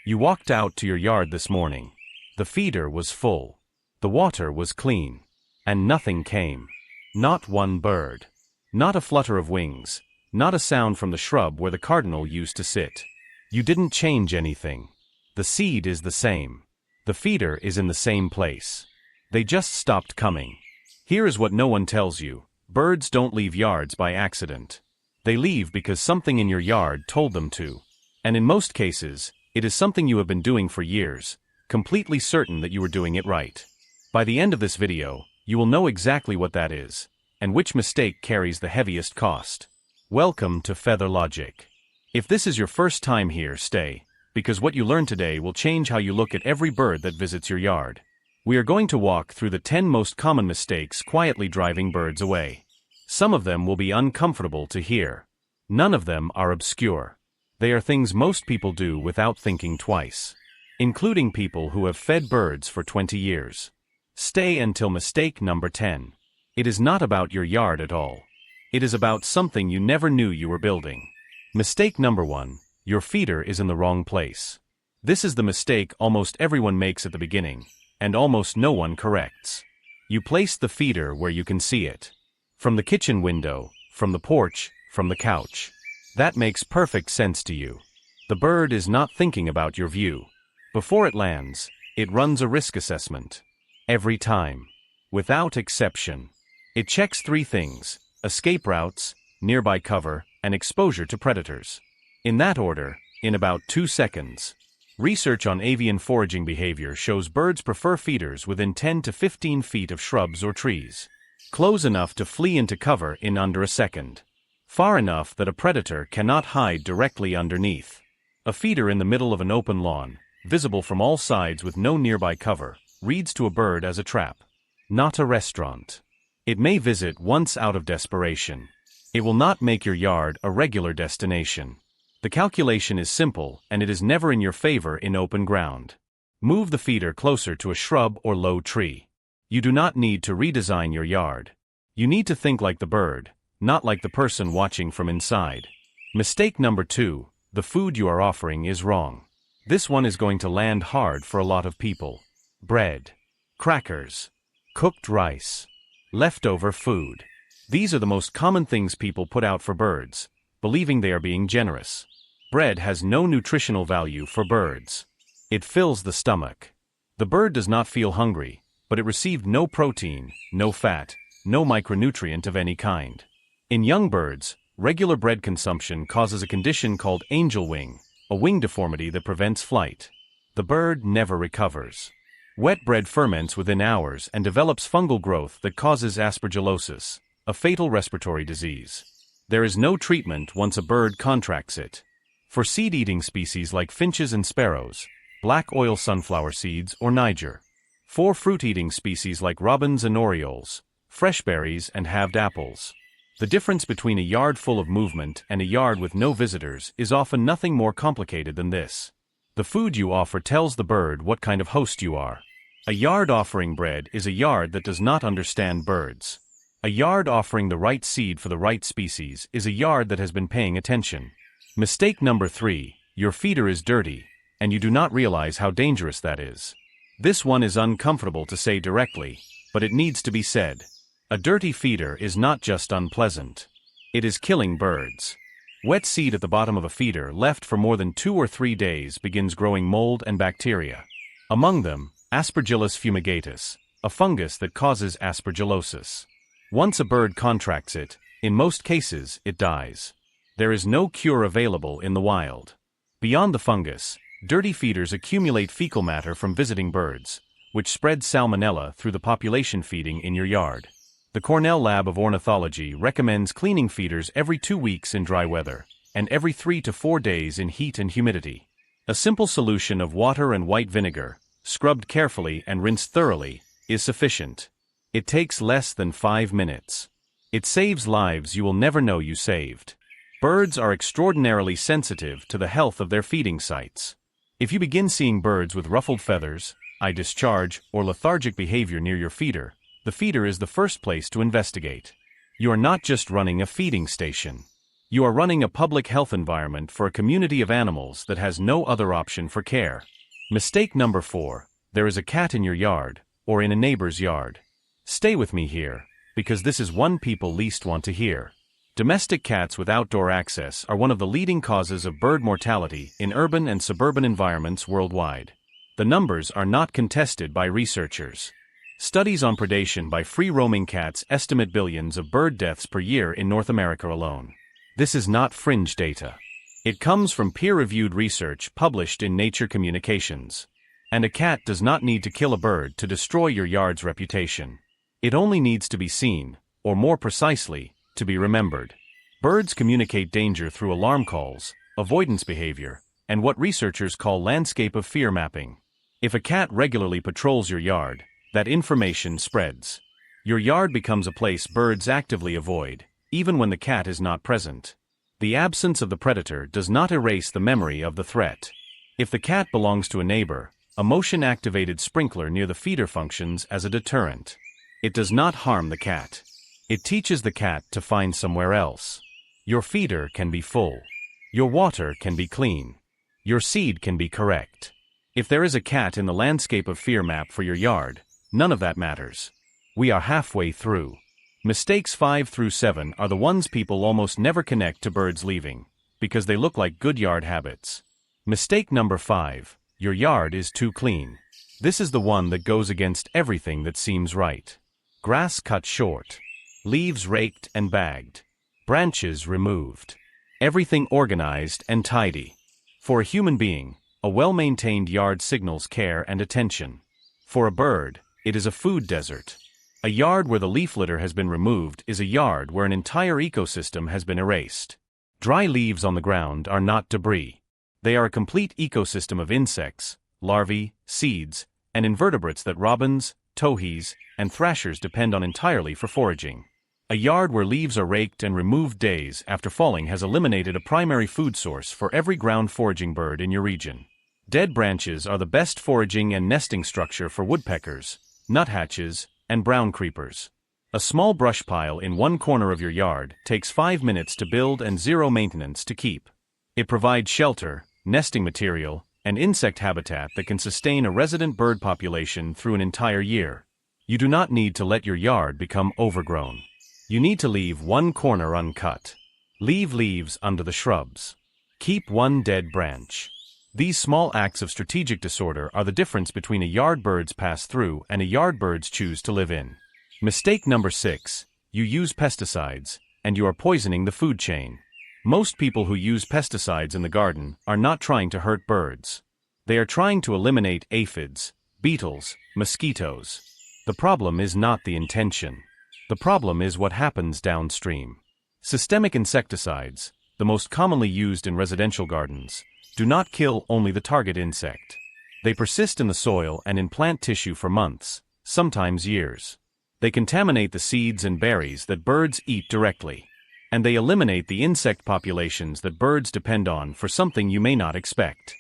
You walked out to your yard this morning. The feeder was full. The water was clean. And nothing came. Not one bird. Not a flutter of wings. Not a sound from the shrub where the cardinal used to sit. You didn't change anything. The seed is the same. The feeder is in the same place. They just stopped coming. Here is what no one tells you. Birds don't leave yards by accident. They leave because something in your yard told them to. And in most cases, it is something you have been doing for years, completely certain that you are doing it right. By the end of this video, you will know exactly what that is, and which mistake carries the heaviest cost. Welcome to Feather Logic. If this is your first time here, stay, because what you learn today will change how you look at every bird that visits your yard. We are going to walk through the 10 most common mistakes quietly driving birds away. Some of them will be uncomfortable to hear. None of them are obscure. They are things most people do without thinking twice, including people who have fed birds for 20 years. Stay until mistake number 10. It is not about your yard at all. It is about something you never knew you were building. Mistake number 1. Your feeder is in the wrong place. This is the mistake almost everyone makes at the beginning, and almost no one corrects. You place the feeder where you can see it. From the kitchen window, from the porch, from the couch. That makes perfect sense to you. The bird is not thinking about your view. Before it lands, it runs a risk assessment. Every time. Without exception. It checks 3 things: escape routes, nearby cover, and exposure to predators. In that order, in about 2 seconds. Research on avian foraging behavior shows birds prefer feeders within 10 to 15 feet of shrubs or trees. Close enough to flee into cover in under a second. Far enough that a predator cannot hide directly underneath. A feeder in the middle of an open lawn, visible from all sides with no nearby cover, reads to a bird as a trap. Not a restaurant. It may visit once out of desperation. It will not make your yard a regular destination. The calculation is simple, and it is never in your favor in open ground. Move the feeder closer to a shrub or low tree. You do not need to redesign your yard. You need to think like the bird, not like the person watching from inside. Mistake number 2, the food you are offering is wrong. This one is going to land hard for a lot of people. Bread, crackers, cooked rice, leftover food. These are the most common things people put out for birds, believing they are being generous. Bread has no nutritional value for birds. It fills the stomach. The bird does not feel hungry, but it received no protein, no fat, no micronutrient of any kind. In young birds, regular bread consumption causes a condition called angel wing, a wing deformity that prevents flight. The bird never recovers. Wet bread ferments within hours and develops fungal growth that causes aspergillosis, a fatal respiratory disease. There is no treatment once a bird contracts it. For seed-eating species like finches and sparrows, black oil sunflower seeds or Niger. For fruit-eating species like robins and orioles, fresh berries and halved apples. The difference between a yard full of movement and a yard with no visitors is often nothing more complicated than this. The food you offer tells the bird what kind of host you are. A yard offering bread is a yard that does not understand birds. A yard offering the right seed for the right species is a yard that has been paying attention. Mistake number 3, your feeder is dirty, and you do not realize how dangerous that is. This one is uncomfortable to say directly, but it needs to be said. A dirty feeder is not just unpleasant. It is killing birds. Wet seed at the bottom of a feeder left for more than 2 or 3 days begins growing mold and bacteria. Among them, Aspergillus fumigatus, a fungus that causes aspergillosis. Once a bird contracts it, in most cases, it dies. There is no cure available in the wild. Beyond the fungus, dirty feeders accumulate fecal matter from visiting birds, which spreads salmonella through the population feeding in your yard. The Cornell Lab of Ornithology recommends cleaning feeders every 2 weeks in dry weather, and every 3 to 4 days in heat and humidity. A simple solution of water and white vinegar, scrubbed carefully and rinsed thoroughly, is sufficient. It takes less than 5 minutes. It saves lives you will never know you saved. Birds are extraordinarily sensitive to the health of their feeding sites. If you begin seeing birds with ruffled feathers, eye discharge, or lethargic behavior near your feeder, the feeder is the first place to investigate. You are not just running a feeding station. You are running a public health environment for a community of animals that has no other option for care. Mistake number 4. There is a cat in your yard, or in a neighbor's yard. Stay with me here, because this is one people least want to hear. Domestic cats with outdoor access are one of the leading causes of bird mortality in urban and suburban environments worldwide. The numbers are not contested by researchers. Studies on predation by free-roaming cats estimate billions of bird deaths per year in North America alone. This is not fringe data. It comes from peer-reviewed research published in Nature Communications. And a cat does not need to kill a bird to destroy your yard's reputation. It only needs to be seen, or more precisely, to be remembered. Birds communicate danger through alarm calls, avoidance behavior, and what researchers call landscape of fear mapping. If a cat regularly patrols your yard, that information spreads. Your yard becomes a place birds actively avoid, even when the cat is not present. The absence of the predator does not erase the memory of the threat. If the cat belongs to a neighbor, a motion-activated sprinkler near the feeder functions as a deterrent. It does not harm the cat. It teaches the cat to find somewhere else. Your feeder can be full. Your water can be clean. Your seed can be correct. If there is a cat in the landscape of fear map for your yard, none of that matters. We are halfway through. Mistakes 5 through 7 are the ones people almost never connect to birds leaving, because they look like good yard habits. Mistake number 5. Your yard is too clean. This is the one that goes against everything that seems right. Grass cut short. Leaves raked and bagged. Branches removed. Everything organized and tidy. For a human being, a well-maintained yard signals care and attention. For a bird, it is a food desert. A yard where the leaf litter has been removed is a yard where an entire ecosystem has been erased. Dry leaves on the ground are not debris. They are a complete ecosystem of insects, larvae, seeds, and invertebrates that robins, towhees, and thrashers depend on entirely for foraging. A yard where leaves are raked and removed days after falling has eliminated a primary food source for every ground foraging bird in your region. Dead branches are the best foraging and nesting structure for woodpeckers, nuthatches, and brown creepers. A small brush pile in one corner of your yard takes 5 minutes to build and 0 maintenance to keep. It provides shelter, nesting material, and insect habitat that can sustain a resident bird population through an entire year. You do not need to let your yard become overgrown. You need to leave one corner uncut. Leave leaves under the shrubs. Keep one dead branch. These small acts of strategic disorder are the difference between a yard birds pass through and a yard birds choose to live in. Mistake number 6. You use pesticides, and you are poisoning the food chain. Most people who use pesticides in the garden are not trying to hurt birds. They are trying to eliminate aphids, beetles, mosquitoes. The problem is not the intention. The problem is what happens downstream. Systemic insecticides, the most commonly used in residential gardens, do not kill only the target insect. They persist in the soil and in plant tissue for months, sometimes years. They contaminate the seeds and berries that birds eat directly. And they eliminate the insect populations that birds depend on for something you may not expect.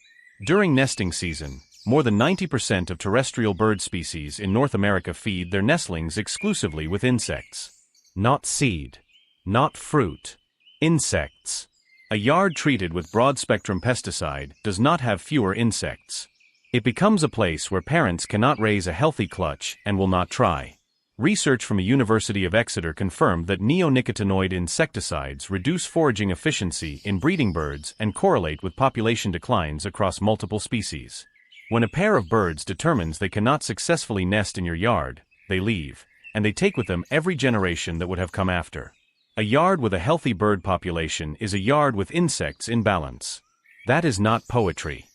During nesting season, more than 90% of terrestrial bird species in North America feed their nestlings exclusively with insects. Not seed. Not fruit. Insects. A yard treated with broad-spectrum pesticide does not have fewer insects. It becomes a place where parents cannot raise a healthy clutch and will not try. Research from the University of Exeter confirmed that neonicotinoid insecticides reduce foraging efficiency in breeding birds and correlate with population declines across multiple species. When a pair of birds determines they cannot successfully nest in your yard, they leave, and they take with them every generation that would have come after. A yard with a healthy bird population is a yard with insects in balance. That is not poetry.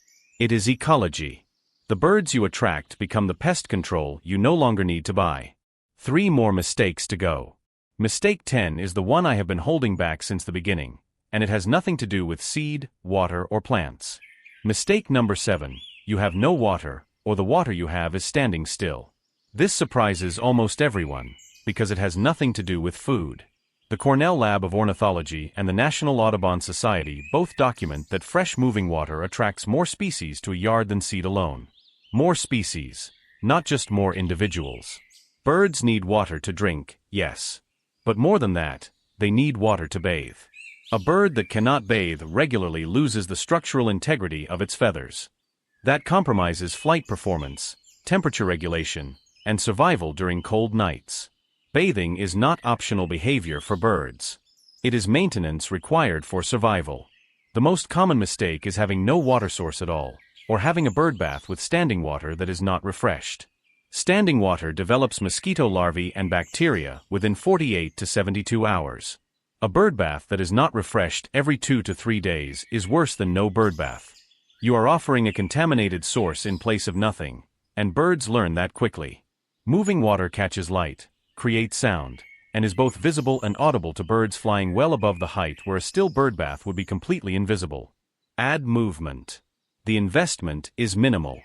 It is ecology. The birds you attract become the pest control you no longer need to buy. 3 more mistakes to go. Mistake 10 is the one I have been holding back since the beginning, and it has nothing to do with seed, water, or plants. Mistake number 7, you have no water, or the water you have is standing still. This surprises almost everyone, because it has nothing to do with food. The Cornell Lab of Ornithology and the National Audubon Society both document that fresh moving water attracts more species to a yard than seed alone. More species, not just more individuals. Birds need water to drink, yes. But more than that, they need water to bathe. A bird that cannot bathe regularly loses the structural integrity of its feathers. That compromises flight performance, temperature regulation, and survival during cold nights. Bathing is not optional behavior for birds. It is maintenance required for survival. The most common mistake is having no water source at all, or having a bird bath with standing water that is not refreshed. Standing water develops mosquito larvae and bacteria within 48 to 72 hours. A bird bath that is not refreshed every 2 to 3 days is worse than no bird bath. You are offering a contaminated source in place of nothing, and birds learn that quickly. Moving water catches light, creates sound, and is both visible and audible to birds flying well above the height where a still bird bath would be completely invisible. Add movement. The investment is minimal.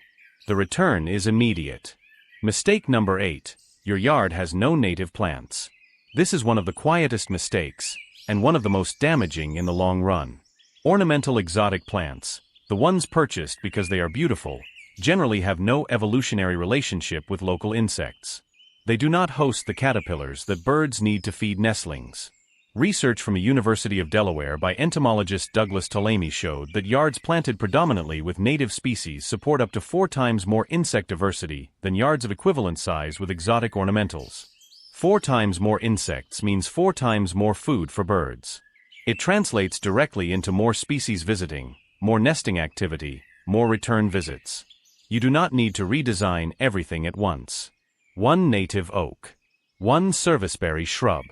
The return is immediate. Mistake number 8. Your yard has no native plants. This is one of the quietest mistakes, and one of the most damaging in the long run. Ornamental exotic plants, the ones purchased because they are beautiful, generally have no evolutionary relationship with local insects. They do not host the caterpillars that birds need to feed nestlings. Research from a University of Delaware by entomologist Douglas Ptolemy showed that yards planted predominantly with native species support up to 4 times more insect diversity than yards of equivalent size with exotic ornamentals. 4 times more insects means 4 times more food for birds. It translates directly into more species visiting, more nesting activity, more return visits. You do not need to redesign everything at once. 1 native oak. 1 serviceberry shrub.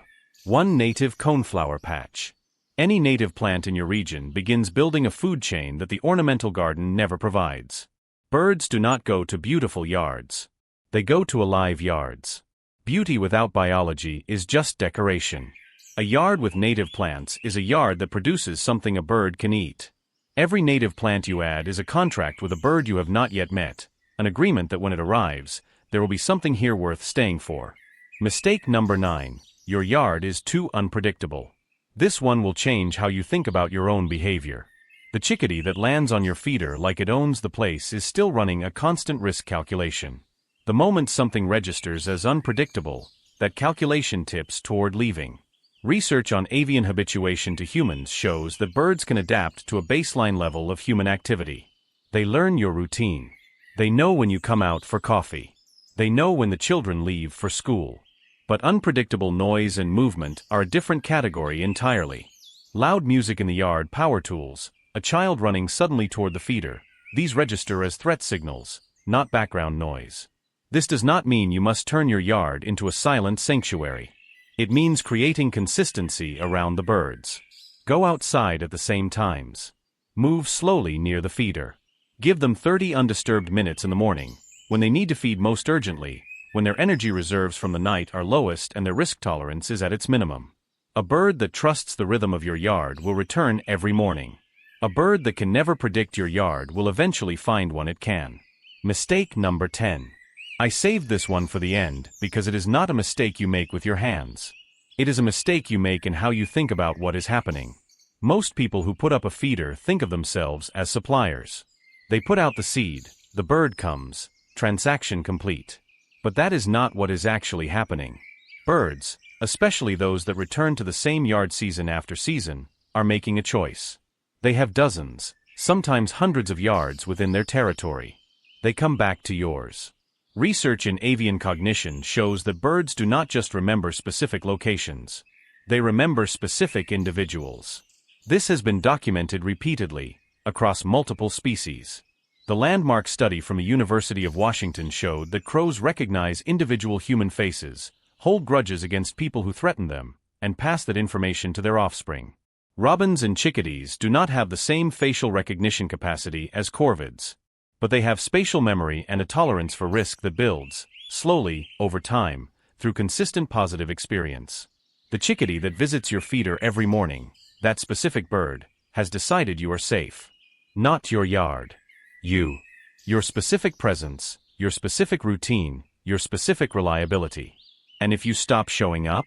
1 native coneflower patch. Any native plant in your region begins building a food chain that the ornamental garden never provides. Birds do not go to beautiful yards. They go to alive yards. Beauty without biology is just decoration. A yard with native plants is a yard that produces something a bird can eat. Every native plant you add is a contract with a bird you have not yet met, an agreement that when it arrives, there will be something here worth staying for. Mistake number 9. Your yard is too unpredictable. This one will change how you think about your own behavior. The chickadee that lands on your feeder like it owns the place is still running a constant risk calculation. The moment something registers as unpredictable, that calculation tips toward leaving. Research on avian habituation to humans shows that birds can adapt to a baseline level of human activity. They learn your routine. They know when you come out for coffee. They know when the children leave for school. But unpredictable noise and movement are a different category entirely. Loud music in the yard, power tools, a child running suddenly toward the feeder, these register as threat signals, not background noise. This does not mean you must turn your yard into a silent sanctuary. It means creating consistency around the birds. Go outside at the same times. Move slowly near the feeder. Give them 30 undisturbed minutes in the morning, when they need to feed most urgently, when their energy reserves from the night are lowest and their risk tolerance is at its minimum. A bird that trusts the rhythm of your yard will return every morning. A bird that can never predict your yard will eventually find one it can. Mistake number 10. I saved this one for the end because it is not a mistake you make with your hands. It is a mistake you make in how you think about what is happening. Most people who put up a feeder think of themselves as suppliers. They put out the seed, the bird comes, transaction complete. But that is not what is actually happening. Birds, especially those that return to the same yard season after season, are making a choice. They have dozens, sometimes hundreds of yards within their territory. They come back to yours. Research in avian cognition shows that birds do not just remember specific locations. They remember specific individuals. This has been documented repeatedly, across multiple species. The landmark study from the University of Washington showed that crows recognize individual human faces, hold grudges against people who threaten them, and pass that information to their offspring. Robins and chickadees do not have the same facial recognition capacity as corvids, but they have spatial memory and a tolerance for risk that builds, slowly, over time, through consistent positive experience. The chickadee that visits your feeder every morning, that specific bird, has decided you are safe. Not your yard. You. Your specific presence, your specific routine, your specific reliability. And if you stop showing up?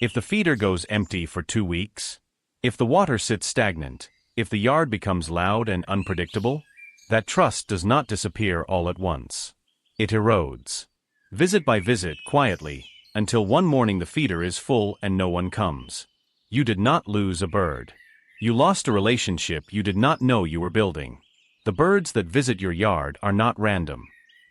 If the feeder goes empty for 2 weeks? If the water sits stagnant? If the yard becomes loud and unpredictable? That trust does not disappear all at once. It erodes. Visit by visit, quietly, until one morning the feeder is full and no one comes. You did not lose a bird. You lost a relationship you did not know you were building. The birds that visit your yard are not random.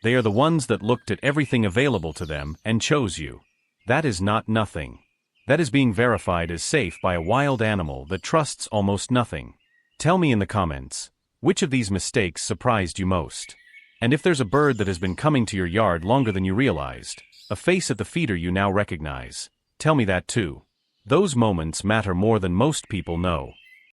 They are the ones that looked at everything available to them and chose you. That is not nothing. That is being verified as safe by a wild animal that trusts almost nothing. Tell me in the comments, which of these mistakes surprised you most? And if there's a bird that has been coming to your yard longer than you realized, a face at the feeder you now recognize, tell me that too. Those moments matter more than most people know.